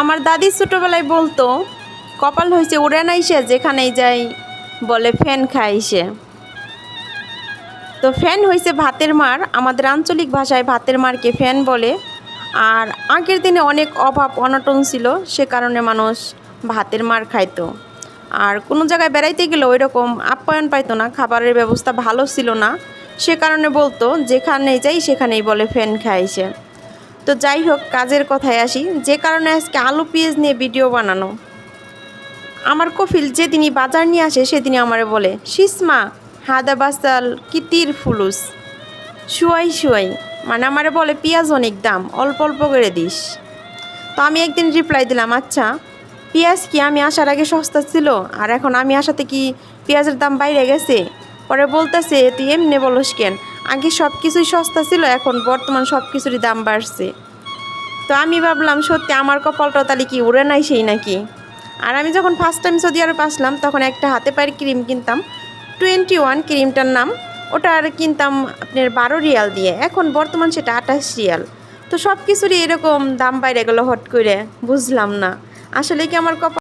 আমার দাদি ছোটোবেলায় বলতো কপাল হয়েছে উড়ে নাইসে যেখানেই যাই বলে ফ্যান খাইছে। তো ফ্যান হয়েছে ভাতের মার, আমাদের আঞ্চলিক ভাষায় ভাতের মারকে ফ্যান বলে। আর আগের দিনে অনেক অভাব অনটন ছিল, সে কারণে মানুষ ভাতের মার খাইতো। আর কোনো জায়গায় বেড়াইতে গেলে ওই রকম আপ্যায়ন পাইতো না, খাবারের ব্যবস্থা ভালো ছিল না, সে কারণে বলতো যেখানেই যাই সেখানেই বলে ফ্যান খাইছে। তো যাই হোক, কাজের কথায় আসি, যে কারণে আজকে আলু পেঁয়াজ নিয়ে ভিডিও বানানো। আমার কফিল যেদিনই বাজার নিয়ে আসে সেদিনই আমারে বলে, শিসমা হাদা বাসাল কিতির ফুলুস, শুয়াই শুয়াই, মানে আমারে বলে পেঁয়াজ অনেক দাম, অল্প অল্প করে দিস। তো আমি একদিন রিপ্লাই দিলাম, আচ্ছা পেঁয়াজ কি আমি আসার আগে সস্তা ছিল, আর এখন আমি আসাতে কি পেঁয়াজের দাম বাইরে গেছে? পরে বলতেছে, তুই এমনি বলস কেন, আগে সব কিছুই সস্তা ছিল, এখন বর্তমান সব কিছুরই দাম বাড়ছে। তো আমি ভাবলাম সত্যি আমার কপালটা তাহলে কি উড়ে নাই সেই নাকি। আর আমি যখন ফার্স্ট টাইম সৌদি আরব আসলাম তখন একটা হাতে পায়ের ক্রিম কিনতাম, 21 ক্রিমটার নাম, ওটা আর কিনতাম আপনার 12 রিয়াল দিয়ে, এখন বর্তমান সেটা 28 রিয়াল। তো সব কিছুরই এরকম দাম বাইরে গেলো হট করে, বুঝলাম না আসলে কি আমার কপাল।